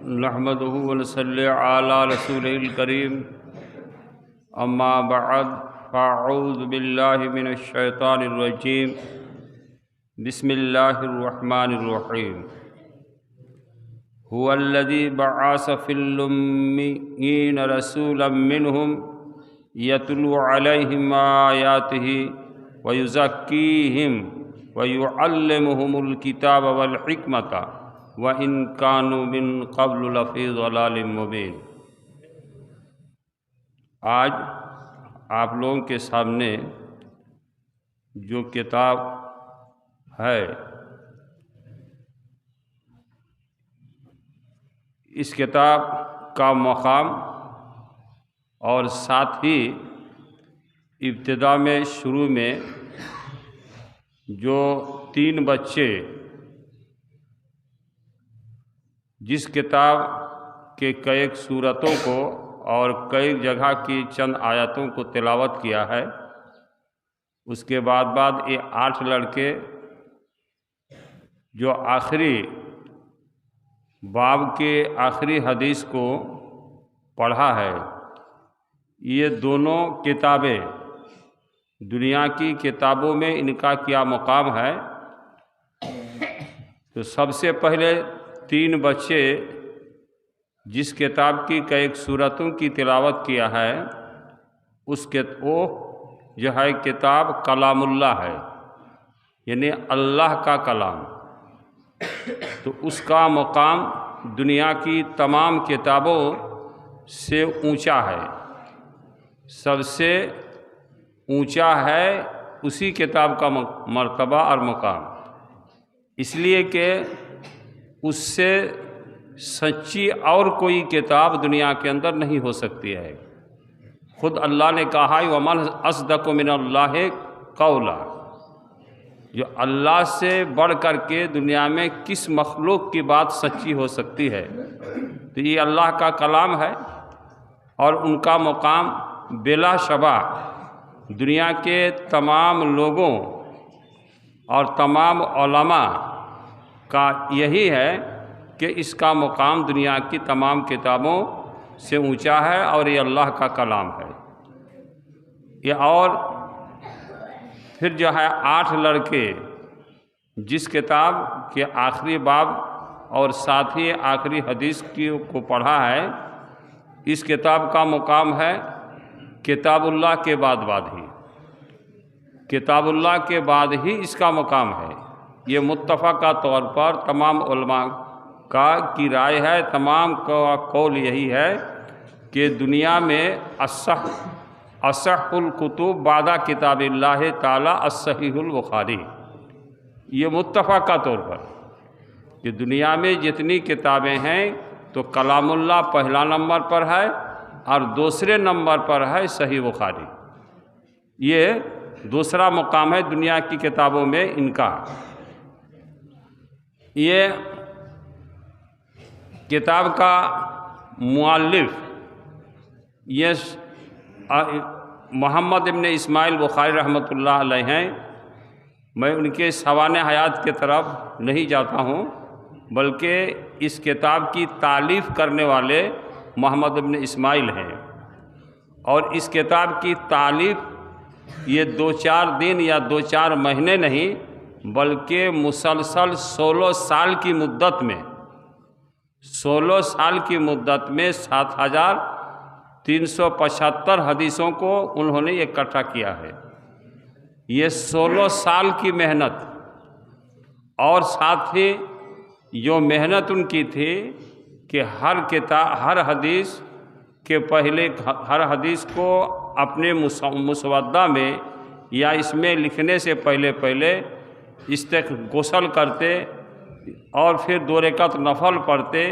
نحمده ونصلي على رسوله الكريم اما بعد فاعوذ بالله من الشيطان الرجيم بسم الله الرحمن الرحيم هو الذي بعث في الأميين رسولا منهم يتلو عليهم آياته ويزكيهم ويعلمهم الكتاب والحكمة وَإِن كَانُوا مِن قَبْلُ لَفِي ضَلَالٍ مُبِينٍ۔ آج آپ لوگوں کے سامنے جو کتاب ہے اس کتاب کا مقام اور ساتھ ہی ابتدا میں شروع میں جو 3 بچے جس کتاب کے کئی صورتوں کو اور کئی جگہ کی چند آیتوں کو تلاوت کیا ہے، اس کے بعد یہ 8 لڑکے جو آخری باب کے آخری حدیث کو پڑھا ہے، یہ دونوں کتابیں دنیا کی کتابوں میں ان کا کیا مقام ہے۔ تو سب سے پہلے 3 بچے جس کتاب کی کئی صورتوں کی تلاوت کیا ہے وہ جو ہے کتاب کلام اللہ ہے، یعنی اللہ کا کلام۔ تو اس کا مقام دنیا کی تمام کتابوں سے اونچا ہے، سب سے اونچا ہے اسی کتاب کا مرتبہ اور مقام، اس لیے کہ اس سے سچی اور کوئی کتاب دنیا کے اندر نہیں ہو سکتی ہے۔ خود اللہ نے کہا وَمَنْ أَصْدَقُ مِنَ اللَّهِ قَوْلًا، جو اللہ سے بڑھ کر کے دنیا میں کس مخلوق کی بات سچی ہو سکتی ہے۔ تو یہ اللہ کا کلام ہے اور ان کا مقام بلا شبہ دنیا کے تمام لوگوں اور تمام علماء کا یہی ہے کہ اس کا مقام دنیا کی تمام کتابوں سے اونچا ہے اور یہ اللہ کا کلام ہے۔ یہ اور پھر جو ہے 8 لڑکے جس کتاب کے آخری باب اور ساتھ ہی آخری حدیث کو پڑھا ہے، اس کتاب کا مقام ہے کتاب اللہ کے بعد ہی، کتاب اللہ کے بعد ہی اس کا مقام ہے۔ یہ متفقہ طور پر تمام علماء کی رائے ہے، تمام کا قول یہی ہے کہ دنیا میں اصح الکتب بعد کتاب اللہ تعالی الصحیح البخاری، یہ متفقہ طور پر کہ دنیا میں جتنی کتابیں ہیں تو کلام اللہ پہلا نمبر پر ہے اور دوسرے نمبر پر ہے صحیح بخاری۔ یہ دوسرا مقام ہے دنیا کی کتابوں میں ان کا۔ یہ کتاب کا مؤلف یہ محمد ابن اسماعیل بخاری رحمۃ اللہ علیہ ہیں۔ میں ان کے سوانح حیات کی طرف نہیں جاتا ہوں، بلکہ اس کتاب کی تالیف کرنے والے محمد ابن اسماعیل ہیں، اور اس کتاب کی تالیف یہ 2-4 دن یا 2-4 مہینے نہیں بلکہ مسلسل 16 سال کی مدت میں 7375 حدیثوں کو انہوں نے اکٹھا کیا ہے۔ یہ 16 سال کی محنت، اور ساتھ ہی جو محنت ان کی تھی کہ ہر حدیث کے پہلے ہر حدیث کو اپنے مسودہ میں یا اس میں لکھنے سے پہلے غسل کرتے اور پھر 2 رکعت نفل پڑھتے،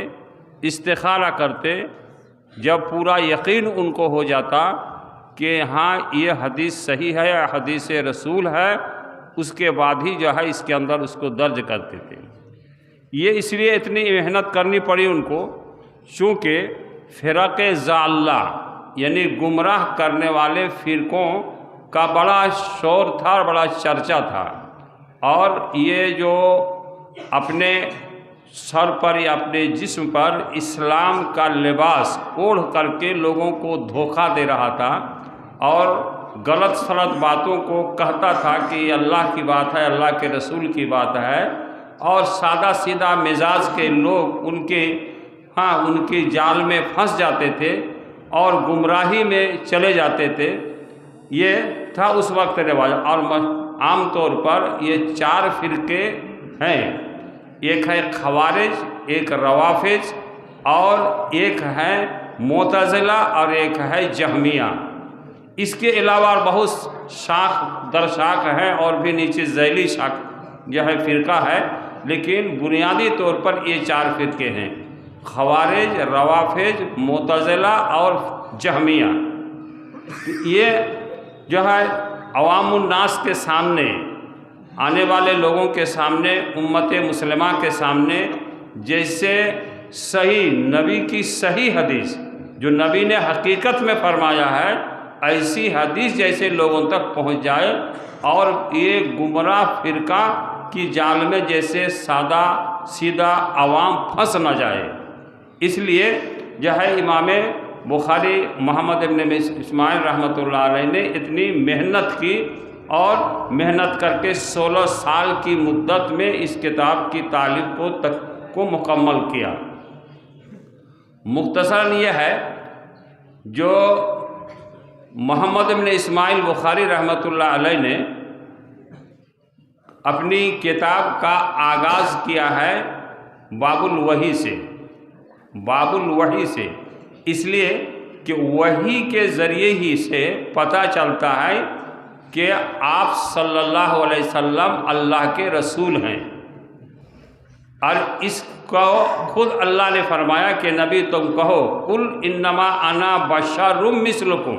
استخارہ کرتے۔ جب پورا یقین ان کو ہو جاتا کہ ہاں یہ حدیث صحیح ہے یا حدیث رسول ہے، اس کے بعد ہی جو ہے اس کے اندر اس کو درج کرتے تھے۔ یہ اس لیے اتنی محنت کرنی پڑی ان کو چونکہ فرق ضالہ یعنی گمراہ کرنے والے فرقوں کا بڑا شور تھا، بڑا چرچا تھا، اور یہ جو اپنے سر پر یا اپنے جسم پر اسلام کا لباس اوڑھ کر کے لوگوں کو دھوکہ دے رہا تھا اور غلط سلط باتوں کو کہتا تھا کہ یہ اللہ کی بات ہے، اللہ کے رسول کی بات ہے، اور سادہ سیدھا مزاج کے لوگ ان کے جال میں پھنس جاتے تھے اور گمراہی میں چلے جاتے تھے۔ یہ تھا اس وقت رواج، اور عام طور پر یہ 4 فرقے ہیں، ایک ہے خوارج، ایک روافض، اور ایک ہے معتزلہ، اور ایک ہے جہمیہ۔ اس کے علاوہ بہت شاخ در شاخ ہیں اور بھی نیچے ذیلی شاخ جو ہے فرقہ ہے، لیکن بنیادی طور پر یہ 4 فرقے ہیں: خوارج، روافض، معتزلہ اور جہمیہ۔ یہ جو ہے عوام الناس کے سامنے، آنے والے لوگوں کے سامنے، امت مسلمہ کے سامنے، جیسے صحیح نبی کی صحیح حدیث جو نبی نے حقیقت میں فرمایا ہے، ایسی حدیث جیسے لوگوں تک پہنچ جائے اور یہ گمراہ فرقہ کی جال میں جیسے سادہ سیدھا عوام پھنس نہ جائے۔ اس لیے جو ہے امام بخاری محمد ابن اسماعیل رحمۃ اللہ علیہ نے اتنی محنت کی اور محنت کر کے 16 سال کی مدت میں اس کتاب کی تالیف کو مکمل کیا۔ مختصراً یہ ہے جو محمد ابن اسماعیل بخاری رحمۃ اللہ علیہ نے اپنی کتاب کا آغاز کیا ہے باب الوحی سے، اس لیے کہ وحی کے ذریعے ہی سے پتہ چلتا ہے کہ آپ صلی اللہ علیہ وسلم اللہ کے رسول ہیں، اور اس کو خود اللہ نے فرمایا کہ نبی تم کہو قل انما انا بشر مثلکم۔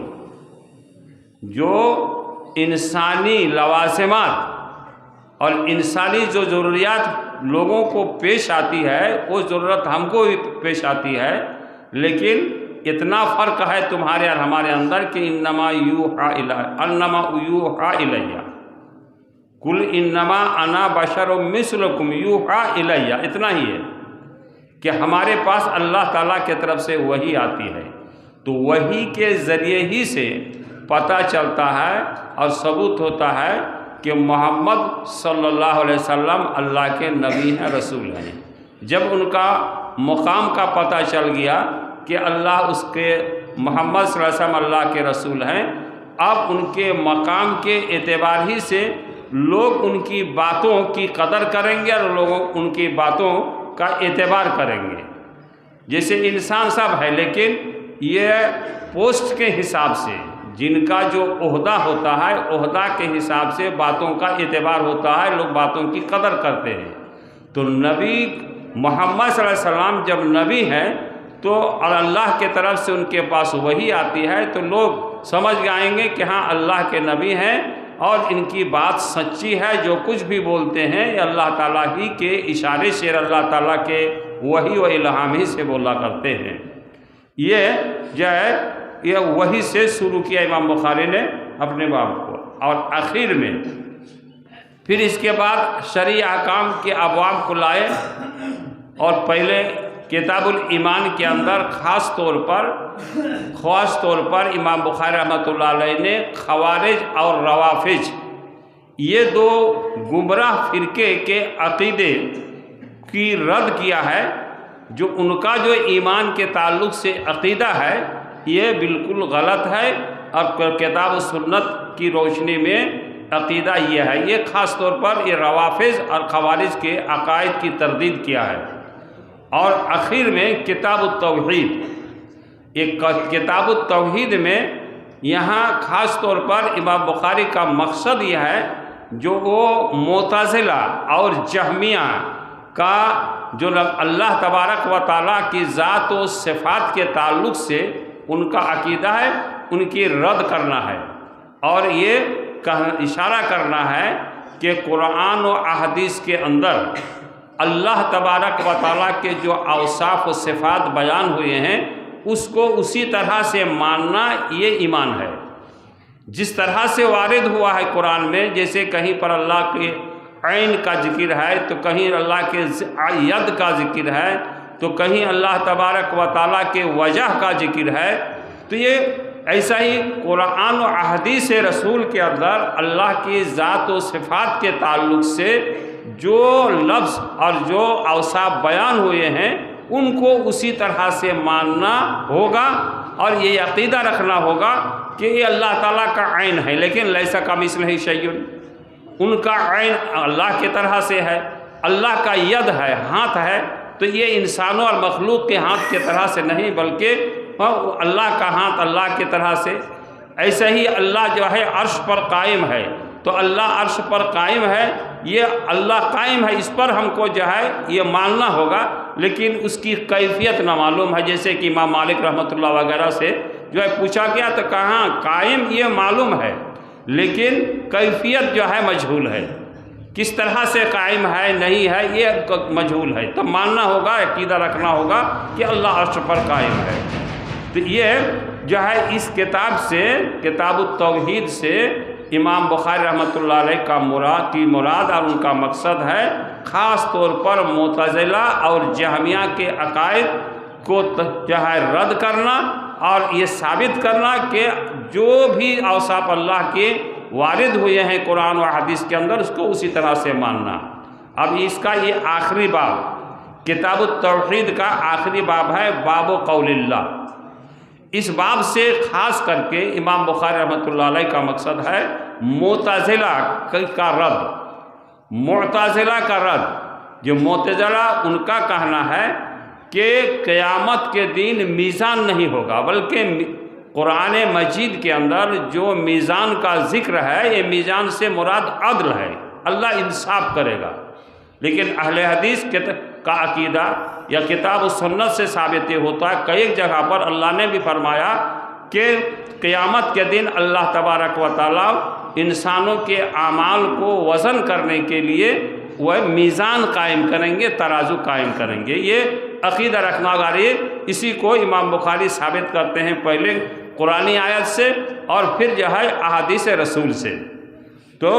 جو انسانی لوازمات اور انسانی جو ضروریات لوگوں کو پیش آتی ہے وہ ضرورت ہم کو بھی پیش آتی ہے، لیکن اتنا فرق ہے تمہارے اور ہمارے اندر کہ انما یوحا الیہ، قل انما انا بشر مثلکم یوحا الیہ، اتنا ہی ہے کہ ہمارے پاس اللہ تعالیٰ کی طرف سے وحی آتی ہے، تو وحی کے ذریعے ہی سے پتہ چلتا ہے اور ثبوت ہوتا ہے کہ محمد صلی اللہ علیہ وسلم اللہ کے نبی ہیں، رسول ہیں۔ جب ان کا مقام کا پتہ چل گیا کہ اللہ اس کے محمد صلی اللہ علیہ وسلم اللہ کے رسول ہیں، اب ان کے مقام کے اعتبار ہی سے لوگ ان کی باتوں کی قدر کریں گے اور لوگ ان کی باتوں کا اعتبار کریں گے۔ جیسے انسان سب ہے، لیکن یہ پوسٹ کے حساب سے، جن کا جو عہدہ ہوتا ہے عہدہ کے حساب سے باتوں کا اعتبار ہوتا ہے، لوگ باتوں کی قدر کرتے ہیں۔ تو نبی محمد صلی اللہ علیہ وسلم جب نبی ہیں تو اور اللہ کے طرف سے ان کے پاس وحی آتی ہے تو لوگ سمجھ جائیں گے کہ ہاں اللہ کے نبی ہیں اور ان کی بات سچی ہے، جو کچھ بھی بولتے ہیں یہ اللہ تعالیٰ ہی کے اشارے سے، اللہ تعالیٰ کے وحی و الہام ہی سے بولا کرتے ہیں۔ یہ جو ہے یہ وحی سے شروع کیا امام بخاری نے اپنے باب کو، اور آخر میں پھر اس کے بعد شرعی احکام کے ابواب کو لائے، اور پہلے کتاب الایمان کے اندر خاص طور پر امام بخاری رحمۃ اللہ علیہ نے خوارج اور روافض یہ 2 گمراہ فرقے کے عقیدے کی رد کیا ہے، جو ان کا جو ایمان کے تعلق سے عقیدہ ہے یہ بالکل غلط ہے، اور کتاب و سنت کی روشنی میں عقیدہ یہ ہے۔ یہ خاص طور پر یہ روافض اور خوارج کے عقائد کی تردید کیا ہے۔ اور آخر میں کتاب التوحید، ایک کتاب التوحید میں یہاں خاص طور پر امام بخاری کا مقصد یہ ہے جو وہ معتزلہ اور جہمیہ کا جو اللہ تبارک و تعالیٰ کی ذات و صفات کے تعلق سے ان کا عقیدہ ہے ان کی رد کرنا ہے، اور یہ اشارہ کرنا ہے کہ قرآن و احادیث کے اندر اللہ تبارک و تعالیٰ کے جو اوصاف و صفات بیان ہوئے ہیں اس کو اسی طرح سے ماننا یہ ایمان ہے، جس طرح سے وارد ہوا ہے قرآن میں۔ جیسے کہیں پر اللہ کے عین کا ذکر ہے، تو کہیں اللہ کے ید کا ذکر ہے، تو کہیں اللہ تبارک و تعالیٰ کے وجہ کا ذکر ہے۔ تو یہ ایسا ہی قرآن و احادیث رسول کے اندر اللہ کی ذات و صفات کے تعلق سے جو لفظ اور جو اوصاف بیان ہوئے ہیں ان کو اسی طرح سے ماننا ہوگا، اور یہ عقیدہ رکھنا ہوگا کہ یہ اللہ تعالیٰ کا عین ہے، لیکن لیس کمثلہ شیء، ان کا عین اللہ کی طرح سے ہے، اللہ کا ید ہے، ہاتھ ہے، تو یہ انسانوں اور مخلوق کے ہاتھ کی طرح سے نہیں، بلکہ اللہ کا ہاتھ اللہ کی طرح سے۔ ایسے ہی اللہ جو ہے عرش پر قائم ہے، تو اللہ عرش پر قائم ہے، یہ اللہ قائم ہے، اس پر ہم کو جو ہے یہ ماننا ہوگا، لیکن اس کی کیفیت نہ معلوم ہے۔ جیسے کہ امام مالک رحمۃ اللہ وغیرہ سے جو ہے پوچھا گیا تو کہاں قائم یہ معلوم ہے، لیکن کیفیت جو ہے مجہول ہے، کس طرح سے قائم ہے نہیں ہے یہ مجہول ہے، تو ماننا ہوگا، عقیدہ رکھنا ہوگا کہ اللہ عرش پر قائم ہے۔ تو یہ جو ہے اس کتاب سے، کتاب التوحید سے امام بخاری رحمۃ اللہ علیہ کا مراد اور ان کا مقصد ہے خاص طور پر معتزلہ اور جہمیہ کے عقائد کو جو ہے رد کرنا، اور یہ ثابت کرنا کہ جو بھی اوصاف اللہ کے وارد ہوئے ہیں قرآن و حدیث کے اندر اس کو اسی طرح سے ماننا۔ اب اس کا یہ آخری باب، کتاب التوحید کا آخری باب ہے باب قول اللہ۔ اس باب سے خاص کر کے امام بخاری رحمۃ اللہ علیہ کا مقصد ہے معتزلہ کا رد، معتزلہ کا رد۔ جو معتزلہ ان کا کہنا ہے کہ قیامت کے دن میزان نہیں ہوگا، بلکہ قرآن مجید کے اندر جو میزان کا ذکر ہے یہ میزان سے مراد عدل ہے، اللہ انصاف کرے گا۔ لیکن اہل حدیث کا عقیدہ یا کتاب و سنت سے ثابت یہ ہوتا ہے کہ ایک جگہ پر اللہ نے بھی فرمایا کہ قیامت کے دن اللہ تبارک و تعالیٰ انسانوں کے اعمال کو وزن کرنے کے لیے وہ میزان قائم کریں گے، ترازو قائم کریں گے۔ یہ عقیدہ رکھنا ہوگا۔ اسی کو امام بخاری ثابت کرتے ہیں پہلے قرآنی آیت سے اور پھر جو ہے احادیث رسول سے۔ تو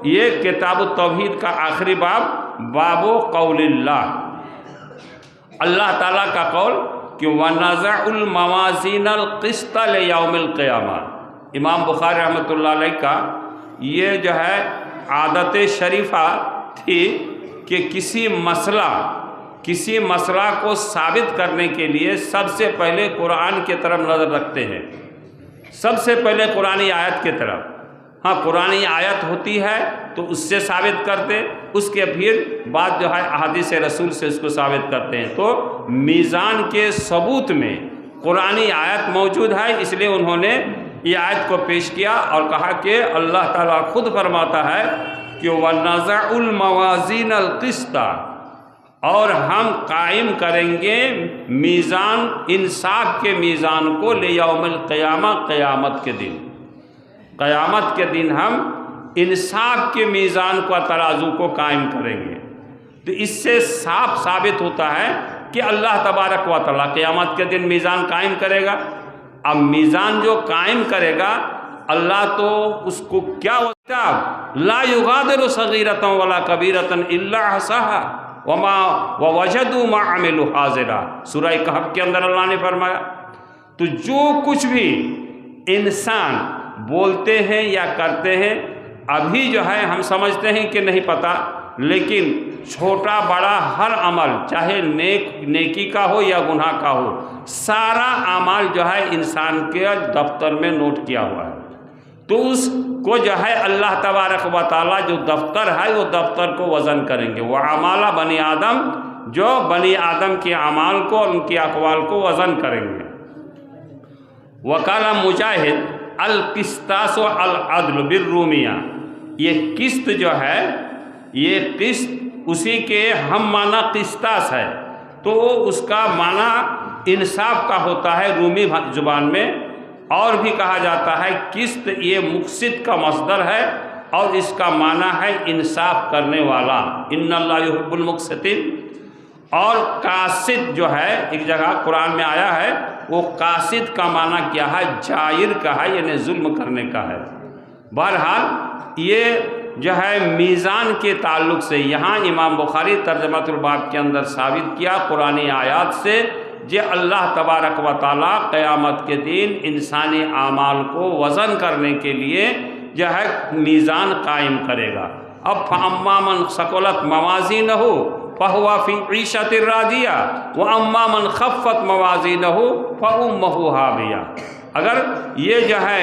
یہ کتاب التوحید کا آخری باب، باب قول اللہ، اللہ تعالیٰ کا قول کہ وَنَزَعُ الْمَوَازِينَ الْقِسْطَ لِيَوْمِ الْقِيَامَةِ۔ امام بخاری رحمۃ اللہ علیہ کا یہ جو ہے عادت شریفہ تھی کہ کسی مسئلہ کو ثابت کرنے کے لیے سب سے پہلے قرآن کی طرف نظر رکھتے ہیں، سب سے پہلے قرآنی آیت کی طرف۔ ہاں قرآنی آیت ہوتی ہے تو اس سے ثابت کرتے، اس کے پھر بعد جو ہے احادیث رسول سے اس کو ثابت کرتے ہیں۔ تو میزان کے ثبوت میں قرآنی آیت موجود ہے، اس لیے انہوں نے یہ آیت کو پیش کیا اور کہا کہ اللہ تعالیٰ خود فرماتا ہے کہ وَنَزَعُ الْمَوَازِينَ الْقِسْطَ، اور ہم قائم کریں گے میزان، انصاف کے میزان کو، لیوم القیامہ، قیامت کے دن، قیامت کے دن ہم انصاف کے میزان کو، ترازو کو قائم کریں گے۔ تو اس سے صاف ثابت ہوتا ہے کہ اللہ تبارک و تعالیٰ قیامت کے دن میزان قائم کرے گا۔ اب میزان جو قائم کرے گا اللہ تو اس کو کیا ہوتا ہے، لا یغادر صغیرۃ ولا کبیرۃ الا احصاها ووجدوا ما عملوا حاضرا، سورہ کہف کے اندر اللہ نے فرمایا۔ تو جو کچھ بھی انسان بولتے ہیں یا کرتے ہیں، ابھی جو ہے ہم سمجھتے ہیں کہ نہیں پتہ، لیکن چھوٹا بڑا ہر عمل، چاہے نیکی کا ہو یا گناہ کا ہو، سارا اعمال جو ہے انسان کے دفتر میں نوٹ کیا ہوا ہے۔ تو اس کو جو ہے اللہ تبارک و تعالیٰ جو دفتر ہے وہ دفتر کو وزن کریں گے۔ وہ اعمال بنی آدم، جو بنی آدم کے اعمال کو اور ان کے اقوال کو وزن کریں گے۔ وقال مجاہد القسطاس العدل بالرومیہ، یہ قسط جو ہے، یہ قسط اسی کے ہم معنی قسطاس ہے، تو اس کا معنی انصاف کا ہوتا ہے رومی زبان میں، اور بھی کہا جاتا ہے قسط یہ مقسط کا مصدر ہے اور اس کا معنی ہے انصاف کرنے والا، ان اللہ یحب المقسطین۔ اور قاسط جو ہے ایک جگہ قرآن میں آیا ہے، وہ قاسط کا معنی کیا ہے، جائر کا ہے، یعنی ظلم کرنے کا ہے۔ بہرحال یہ جو ہے میزان کے تعلق سے یہاں امام بخاری ترجمۃ الباب کے اندر ثابت کیا قرآن آیات سے کہ اللہ تبارک و تعالیٰ قیامت کے دن انسانی اعمال کو وزن کرنے کے لیے جو ہے میزان قائم کرے گا۔ اب فَأَمَّا مَنْ ثَقُلَتْ مَوَازِينُهُ فَهُوَ فِي عِيشَةٍ رَاضِيَةٍ وَأَمَّا مَنْ خَفَّتْ مَوَازِينُهُ فَأُمُّهُ هَاوِيَةٌ۔ اگر یہ جو ہے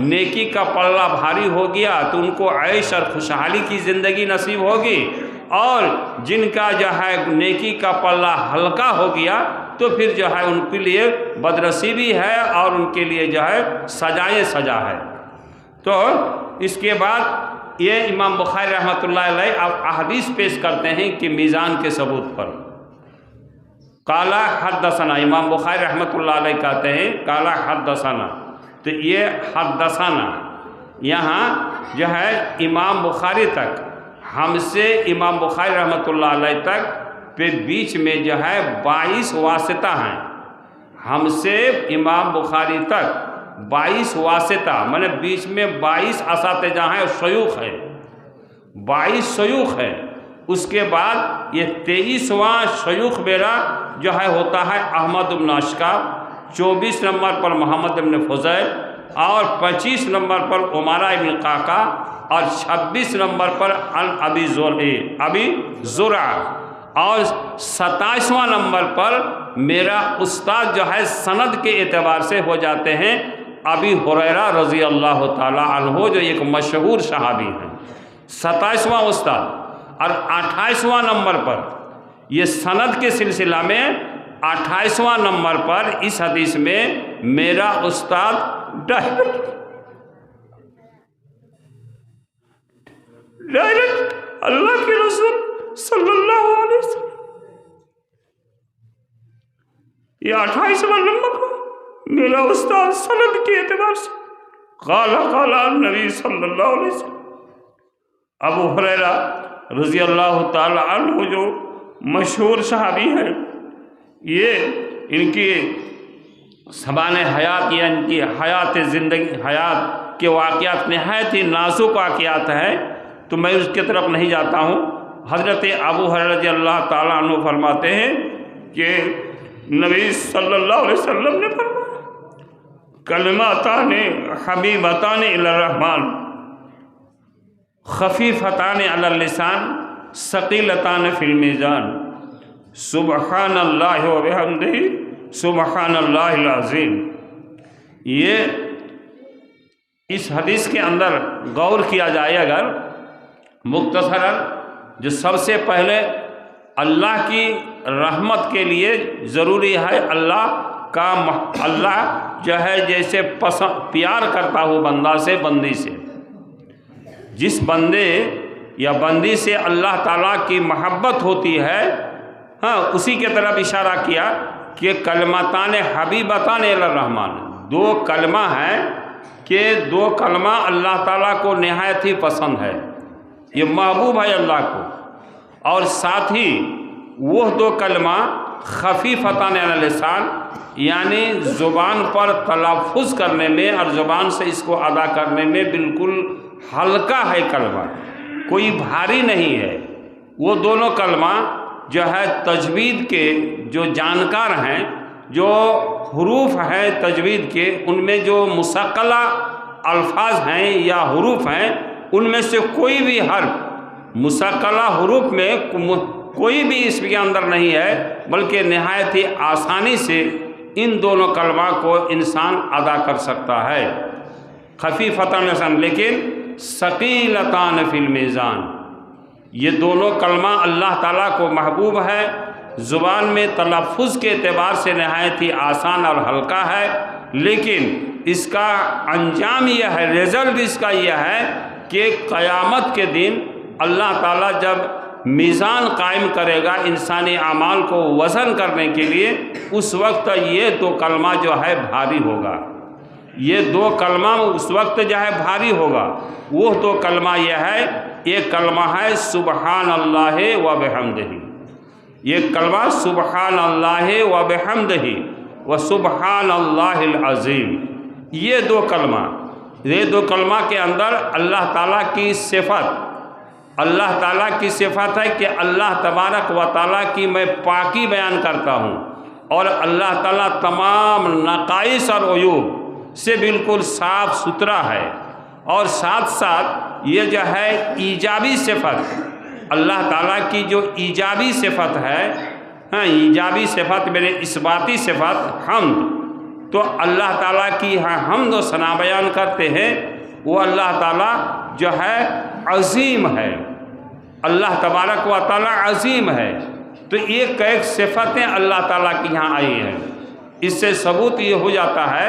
نیکی کا پلہ بھاری ہو گیا تو ان کو عیش اور خوشحالی کی زندگی نصیب ہوگی، اور جن کا جو ہے نیکی کا پلہ ہلکا ہو گیا تو پھر جو ہے ان کے لیے بدنصیبی ہے اور ان کے لیے جو ہے سزا ہے۔ تو اس کے بعد یہ امام بخاری رحمۃ اللہ علیہ احادیث پیش کرتے ہیں کہ میزان کے ثبوت پر۔ قالا حدثنا، امام بخاری رحمۃ اللہ علیہ کہتے ہیں قالا حدثنا، تو یہ حدثنا یہاں جو ہے امام بخاری تک، ہم سے امام بخاری رحمۃ اللہ علیہ تک پہ بیچ میں جو ہے 22 واسطہ ہیں، ہم سے امام بخاری تک 22 واسطہ، میں بیچ میں 22 اساتذہ ہیں اور شیوخ ہیں، 22 شیوخ ہیں۔ اس کے بعد یہ 23واں شیوخ میرا جو ہے ہوتا ہے احمد بن اشکاب، 24 نمبر پر محمد بن فضیل، اور 25 نمبر پر عمارہ بن قعقاع، اور 26 نمبر پر ابی زرع، اور 27واں نمبر پر میرا استاد جو ہے سند کے اعتبار سے ہو جاتے ہیں ابی ہریرہ رضی اللہ تعالی عنہ، جو ایک مشہور صحابی ہیں، 27واں استاد۔ اور 28واں نمبر پر یہ سند کے سلسلہ میں 28واں نمبر پر اس حدیث میں میرا استاد ڈائریکٹ اللہ کے رسول صلی اللہ علیہ وسلم، یہ 28واں نمبر پر میرا استاد سند کے اعتبار سے قال النبی صلی اللہ علیہ وسلم۔ ابو ہریرہ رضی اللہ تعالی عنہ جو مشہور صحابی ہیں، یہ ان کی سبان حیات یا ان کی حیات زندگی، حیات کے واقعات نہایت ہی نازک واقعات ہیں، تو میں اس کی طرف نہیں جاتا ہوں۔ حضرت ابو ہریرہ رضی اللہ تعالی عنہ فرماتے ہیں کہ نبی صلی اللہ علیہ وسلم نے فرمایا کلماتان حبیبتان الی الرحمن خفیفتان علی اللسان ثقیلتان فی المیزان سبحان اللہ و بحمدہ سبحان اللہ العظیم۔ یہ اس حدیث کے اندر غور کیا جائے اگر مختصراً، جو سب سے پہلے اللہ کی رحمت کے لیے ضروری ہے اللہ جو ہے جیسے پیار کرتا ہو بندہ سے، بندی سے، جس بندے یا بندی سے اللہ تعالیٰ کی محبت ہوتی ہے، ہاں اسی کے طرف اشارہ کیا کہ کلمتان حبیبتان الی الرحمن، دو کلمہ ہیں کہ دو کلمہ اللہ تعالیٰ کو نہایت ہی پسند ہے، یہ محبوب ہے اللہ کو، اور ساتھ ہی وہ دو کلمہ خفیفتان علی اللسان، یعنی زبان پر تلفظ کرنے میں اور زبان سے اس کو ادا کرنے میں بالکل ہلکا ہے کلمہ، کوئی بھاری نہیں ہے۔ وہ دونوں کلمہ جو ہے تجوید کے جو جانکار ہیں، جو حروف ہیں تجوید کے، ان میں جو مشکلہ الفاظ ہیں یا حروف ہیں، ان میں سے کوئی بھی حرف مشکلہ حروف میں کوئی بھی اس کے اندر نہیں ہے، بلکہ نہایت ہی آسانی سے ان دونوں کلمہ کو انسان ادا کر سکتا ہے، خفیفتان لسان، لیکن ثقیلتان فی المیزان، یہ دونوں کلمہ اللہ تعالیٰ کو محبوب ہے، زبان میں تلفظ کے اعتبار سے نہایت ہی آسان اور ہلکا ہے، لیکن اس کا انجام یہ ہے، رزلٹ اس کا یہ ہے کہ قیامت کے دن اللہ تعالیٰ جب میزان قائم کرے گا انسانی اعمال کو وزن کرنے کے لیے، اس وقت یہ دو کلمہ جو ہے بھاری ہوگا، یہ دو کلمہ اس وقت جو ہے بھاری ہوگا۔ وہ دو کلمہ یہ ہے، ایک کلمہ ہے سبحان اللہ و بحمدہ، یہ کلمہ سبحان اللہ و بحمدہ و سبحان اللہ العظیم، یہ دو کلمہ کے اندر اللہ تعالیٰ کی صفت اللہ تعالیٰ کی صفت ہے کہ اللہ تبارک و تعالیٰ کی میں پاکی بیان کرتا ہوں، اور اللہ تعالیٰ تمام نقائص اور عیوب سے بالکل صاف ستھرا ہے۔ اور ساتھ ساتھ یہ جو ہے ایجابی صفت، اللہ تعالیٰ کی جو ایجابی صفت ہے، ایجابی صفت میرے اثباتی صفت حمد، تو اللہ تعالیٰ کی حمد و ثنا بیان کرتے ہیں، وہ اللہ تعالیٰ جو ہے عظیم ہے، اللہ تبارک و تعالیٰ عظیم ہے۔ تو یہ کئی صفتیں اللہ تعالیٰ کی یہاں آئی ہیں۔ اس سے ثبوت یہ ہو جاتا ہے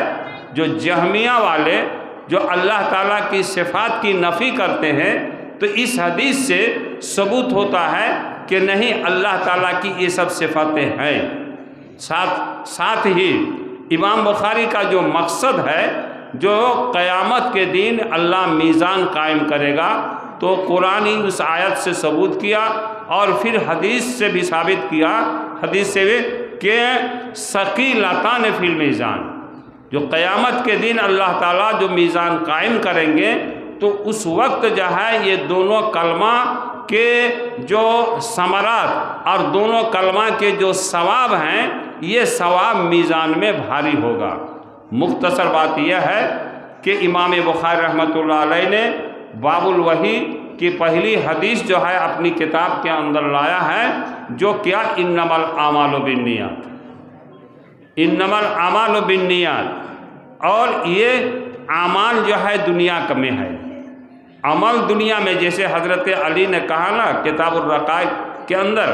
جو جہمیہ والے جو اللہ تعالیٰ کی صفات کی نفی کرتے ہیں، تو اس حدیث سے ثبوت ہوتا ہے کہ نہیں، اللہ تعالیٰ کی یہ سب صفاتیں ہیں۔ ساتھ ہی امام بخاری کا جو مقصد ہے، جو قیامت کے دن اللہ میزان قائم کرے گا، تو قرآن اس آیت سے ثبوت کیا اور پھر حدیث سے بھی ثابت کیا، حدیث سے بھی کہ ثقیلتان فی المیزان، جو قیامت کے دن اللہ تعالیٰ جو میزان قائم کریں گے، تو اس وقت جو ہے یہ دونوں کلمہ کے جو ثمرات اور دونوں کلمہ کے جو ثواب ہیں، یہ ثواب میزان میں بھاری ہوگا۔ مختصر بات یہ ہے کہ امام بخاری رحمۃ اللہ علیہ نے باب الوحی کی پہلی حدیث جو ہے اپنی کتاب کے اندر لایا ہے، جو کیا انما الاعمال بالنیات، انما الاعمال بالنیات، اور یہ اعمال جو ہے دنیا میں ہے، عمل دنیا میں، جیسے حضرت علی نے کہا نا کتاب الرقائق کے اندر،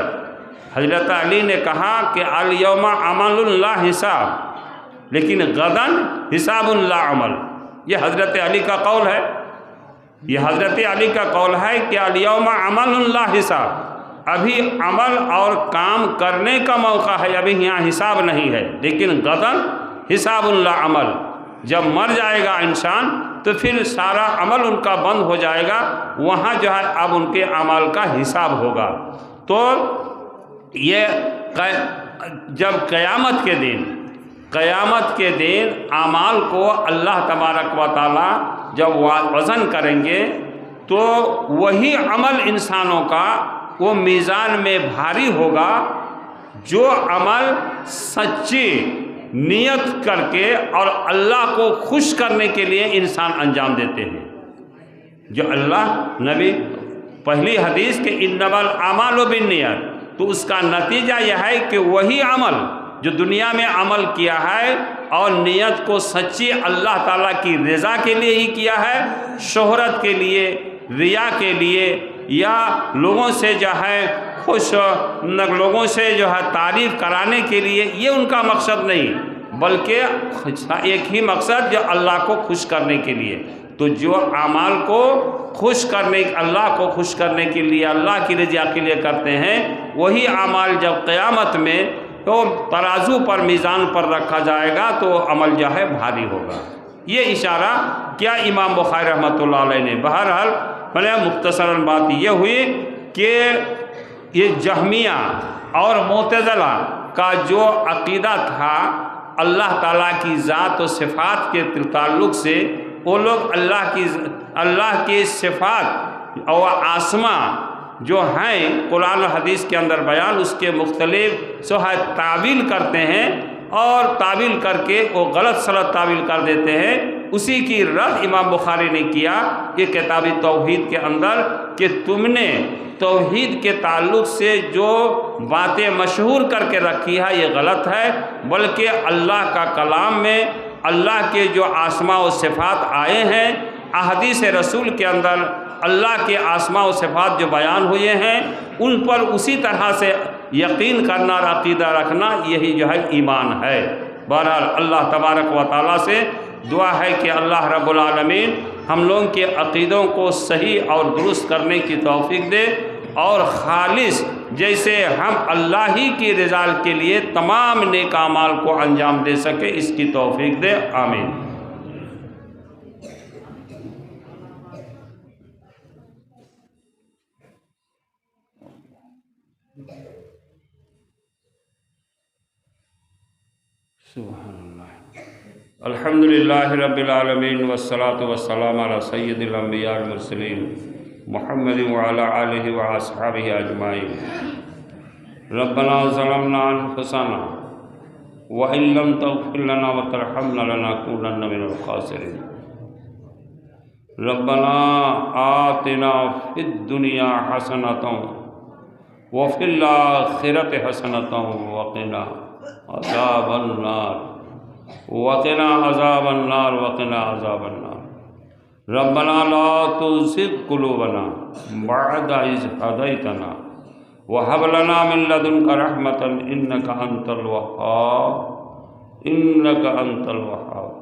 حضرت علی نے کہا کہ الیوم عمل لا حساب لیکن غدن حساب لا عمل، یہ حضرت علی کا قول ہے، یہ حضرت علی کا قول ہے کہ الیوم عمل لا حساب، ابھی عمل اور کام کرنے کا موقع ہے، ابھی یہاں حساب نہیں ہے، لیکن غدن حساب لا عمل، جب مر جائے گا انسان تو پھر سارا عمل ان کا بند ہو جائے گا، وہاں جو ہے اب ان کے اعمال کا حساب ہوگا۔ تو یہ جب قیامت کے دن اعمال کو اللہ تبارک و تعالیٰ جب وزن کریں گے، تو وہی عمل انسانوں کا وہ میزان میں بھاری ہوگا جو عمل سچی نیت کر کے اور اللہ کو خوش کرنے کے لیے انسان انجام دیتے ہیں، جو اللہ نبی پہلی حدیث کے انما الاعمال بالنیات، تو اس کا نتیجہ یہ ہے کہ وہی عمل جو دنیا میں عمل کیا ہے اور نیت کو سچی اللہ تعالیٰ کی رضا کے لیے ہی کیا ہے، شہرت کے لیے، ریا کے لیے، یا لوگوں سے جو ہے لوگوں سے جو ہے تعریف کرانے کے لیے، یہ ان کا مقصد نہیں، بلکہ ایک ہی مقصد جو اللہ کو خوش کرنے کے لیے۔ تو جو اعمال کو اللہ کو خوش کرنے کے لیے، اللہ کی رضا کے لیے کرتے ہیں، وہی اعمال جب قیامت میں تو ترازو پر میزان پر رکھا جائے گا تو عمل جو ہے بھاری ہوگا۔ یہ اشارہ کیا امام بخاری رحمۃ اللہ علیہ نے۔ بہرحال مختصراً بات یہ ہوئی کہ یہ جہمیہ اور معتزلہ کا جو عقیدہ تھا اللہ تعالیٰ کی ذات و صفات کے تعلق سے، وہ لوگ اللہ کی صفات اور آسماء جو ہیں قرآن و حدیث کے اندر بیان، اس کے مختلف تعویل کرتے ہیں، اور تعویل کر کے وہ غلط سلط تعویل کر دیتے ہیں۔ اسی کی رد امام بخاری نے کیا یہ کتاب توحید کے اندر کہ تم نے توحید کے تعلق سے جو باتیں مشہور کر کے رکھی ہے یہ غلط ہے، بلکہ اللہ کا کلام میں اللہ کے جو اسماء و صفات آئے ہیں، احادیث رسول کے اندر اللہ کے اسماء و صفات جو بیان ہوئے ہیں، ان پر اسی طرح سے یقین کرنا اور عقیدہ رکھنا، یہی جو ہے ایمان ہے۔ بہرحال اللہ تبارک و تعالیٰ سے دعا ہے کہ اللہ رب العالمین ہم لوگوں کے عقیدوں کو صحیح اور درست کرنے کی توفیق دے، اور خالص جیسے ہم اللہ ہی کی رضا کے لیے تمام نیک اعمال کو انجام دے سکے، اس کی توفیق دے، آمین۔ سبحان اللہ، الحمدللہ رب العالمین والصلاة والسلام علی سید الانبیاء والمرسلین محمد وعلى آلہ واصحابہ اجمعین۔ ربنا ظلمنا انفسنا وإن لم تغفر لنا وترحمنا لنكونن من الخاسرين۔ ربنا آتنا في الدنيا حسنة وفي الآخرة حسنة وقنا عذاب النار وقنا عذاب النار وقنا عذاب النار۔ ربنا لا تزغ قلوبنا بعد إذ هديتنا وهب لنا من لدنك رحمة إنك أنت الوهاب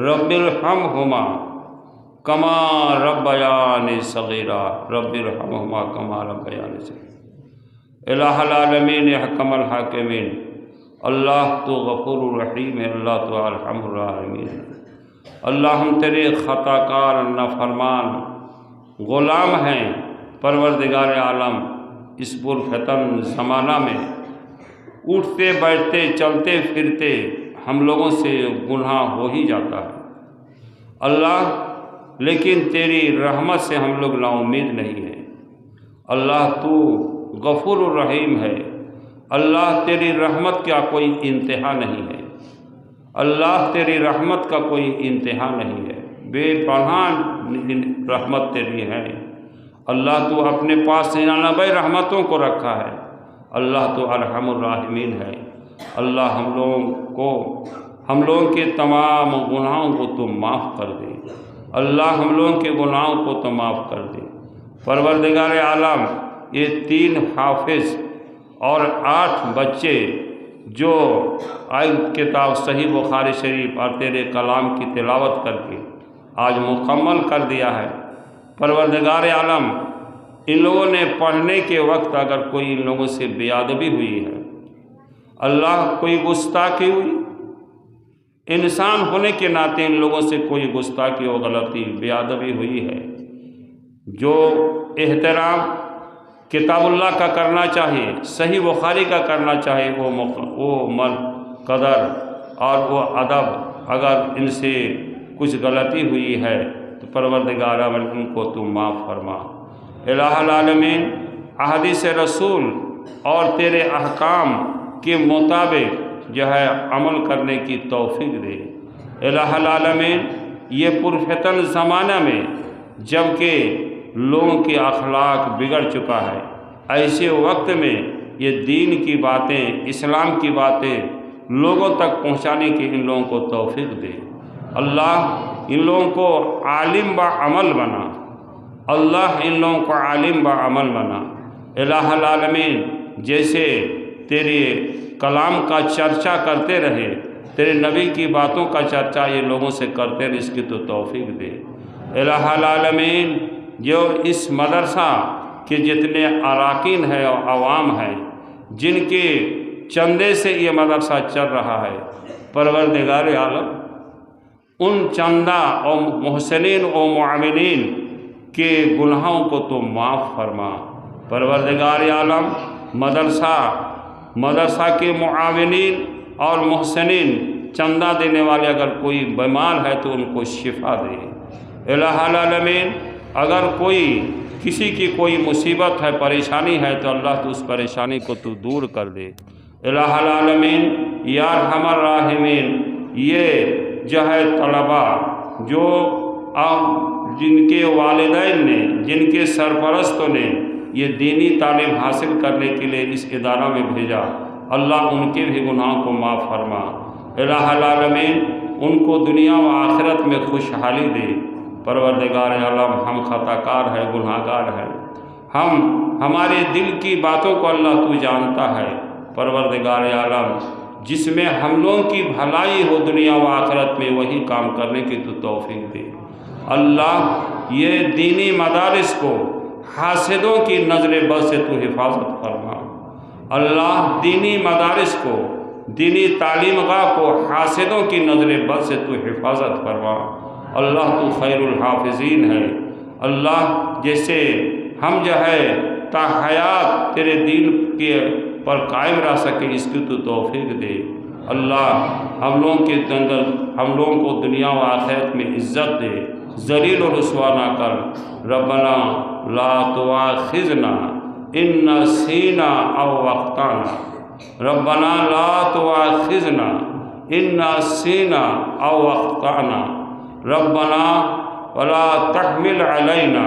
رب ارحمهما كما ربياني صغيرا رب ارحمهما كما ربياني صغيرا۔ الہ العالمین حکم الحاکمین، اللہ تو غفور الرحیم ہے، اللہ تو ارحم الراحمین ہے۔ اللہ ہم تیرے خطا کار نافرمان غلام ہیں، پروردگار عالم اس پرفتن زمانہ میں اٹھتے بیٹھتے چلتے پھرتے ہم لوگوں سے گناہ ہو ہی جاتا ہے اللہ، لیکن تیری رحمت سے ہم لوگ نا امید نہیں ہیں اللہ۔ تو غفور الرحیم ہے اللہ، تیری رحمت کا کوئی انتہا نہیں ہے اللہ، تیری رحمت کا کوئی انتہا نہیں ہے، بے پناہ رحمت تیری ہے اللہ۔ تو اپنے پاس 99 رحمتوں کو رکھا ہے اللہ، تو ارحم الراحمین ہے اللہ۔ ہم لوگوں کے تمام گناہوں کو تو معاف کر دے اللہ، ہم لوگوں کے گناہوں کو تو معاف کر دے پروردگار عالم۔ یہ 3 حافظ اور 8 بچے جو کتاب صحیح بخاری شریف اور تیرے کلام کی تلاوت کر کے آج مکمل کر دیا ہے پروردگار عالم، ان لوگوں نے پڑھنے کے وقت اگر کوئی ان لوگوں سے بے ادبی ہوئی ہے اللہ، کوئی گستاخی ہوئی، انسان ہونے کے ناطے ان لوگوں سے کوئی گستاخی و غلطی بے ادبی ہوئی ہے، جو احترام کتاب اللہ کا کرنا چاہیے، صحیح بخاری کا کرنا چاہیے، وہ قدر اور وہ ادب اگر ان سے کچھ غلطی ہوئی ہے تو پروردگار ان کو تو معاف فرما الہ العالمین۔ احادیث رسول اور تیرے احکام کے مطابق جو ہے عمل کرنے کی توفیق دے الہ العالمین۔ یہ پرفتن زمانہ میں جب کہ لوگوں کے اخلاق بگڑ چکا ہے، ایسے وقت میں یہ دین کی باتیں، اسلام کی باتیں لوگوں تک پہنچانے کی ان لوگوں کو توفیق دے اللہ۔ ان لوگوں کو عالم با عمل بنا اللہ، ان لوگوں کو عالم با عمل بنا الہ العالمین۔ جیسے تیرے کلام کا چرچا کرتے رہے، تیرے نبی کی باتوں کا چرچا یہ لوگوں سے کرتے رہے، اس کی تو توفیق دے الہ العالمین۔ جو اس مدرسہ کے جتنے اراکین ہیں اور عوام ہیں جن کے چندے سے یہ مدرسہ چل رہا ہے پروردگار عالم، ان چندہ اور محسنین و معاونین کے گناہوں کو تو معاف فرما پروردگار عالم۔ مدرسہ کے معاونین اور محسنین چندہ دینے والے اگر کوئی بیمار ہے تو ان کو شفا دے الہ العالمین۔ اگر کسی کی کوئی مصیبت ہے، پریشانی ہے تو اللہ تو اس پریشانی کو تو دور کر دے الہ العالمین یا ارحم الراحمین۔ یہ جو ہے طلباء جو جن کے والدین نے، جن کے سرپرستوں نے یہ دینی تعلیم حاصل کرنے کے لیے اس ادارہ میں بھیجا اللہ، ان کے بھی گناہوں کو معاف فرما الہ العالمین۔ ان کو دنیا و آخرت میں خوشحالی دے پروردگار عالم۔ ہم خطا کار ہے، گناہ گار ہے، ہمارے دل کی باتوں کو اللہ تو جانتا ہے پروردگار عالم۔ جس میں ہم لوگوں کی بھلائی ہو دنیا و آخرت میں وہی کام کرنے کی تو توفیق دے اللہ۔ یہ دینی مدارس کو حاسدوں کی نظر بد سے تو حفاظت فرما اللہ۔ دینی مدارس کو، دینی تعلیم گاہ کو حاسدوں کی نظر بد سے تو حفاظت فرما اللہ۔ تو خیر الحافظین ہے اللہ۔ جیسے ہم جو ہے تا حیات تیرے دین کے پر قائم رہ سکے اس کی تو توفیق دے اللہ۔ ہم لوگوں کو دنیا و آخرت میں عزت دے، ذلیل و رسوا نہ کر۔ ربنا لا تؤاخذنا ان نسینا او اخطانا، ربنا لا تؤاخذنا ان نسینا او اخطانا، ربنا ولا تحمل علینا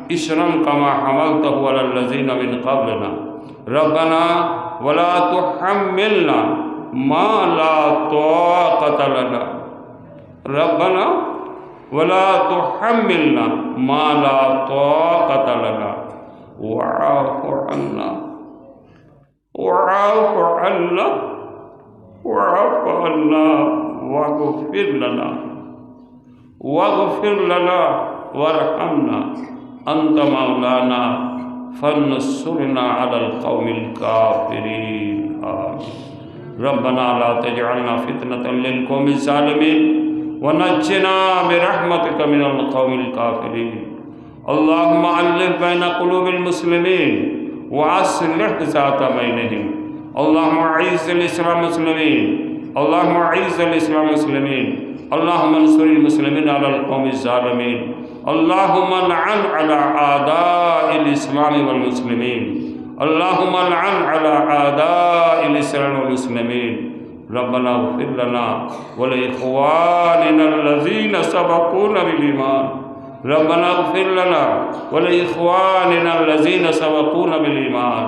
اصرا کما حملته علی الذین من قبلنا، ربنا ولا تحملنا ما لا طاقة لنا، ربنا ولا تحملنا ما لا طاقة لنا، واعف عنا واعف عنا واعف عنا واغفر لنا وارحمنا انت مولانا فانصرنا على القوم الكافرين آمين۔ ربنا لا تجعلنا فتنة للقوم الظالمين ونجنا برحمتك من القوم الكافرين۔ اللهم ألف بين قلوب المسلمين وأصلح ذات بينهم، اللهم أعز الإسلام والمسلمين، اللهم أعز الإسلام والمسلمين، اللهم انصر المسلمين على القوم الظالمين، اللهم لعن على أعداء الإسلام والمسلمين، اللهم لعن على أعداء الإسلام والمسلمين۔ ربنا اغفر لنا ولإخواننا الذين سبقونا بالإيمان، ربنا اغفر لنا ولإخواننا الذين سبقونا بالإيمان،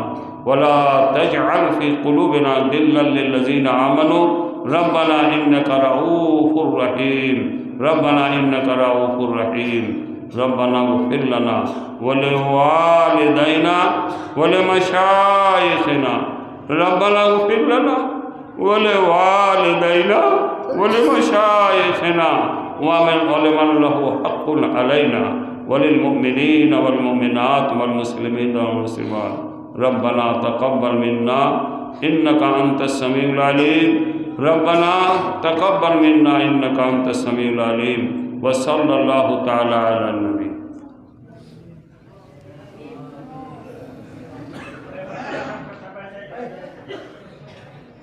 ولا تجعل في قلوبنا غلا للذين آمنوا، ربنا إنك رؤوف رحيم، ربنا إنك رؤوف رحيم۔ ربنا اغفر لنا ولوالدينا ولمشايخنا، ربنا اغفر لنا ولوالدينا ولمشايخنا ولمن له حق علينا وللمؤمنين والمؤمنات والمسلمين والمسلمات۔ ربنا تقبل منا إنك أنت السميع العليم، ربنا تقبل منا إنك أنت السميع العليم، وصلى الله تعالى على النبي۔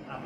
آپ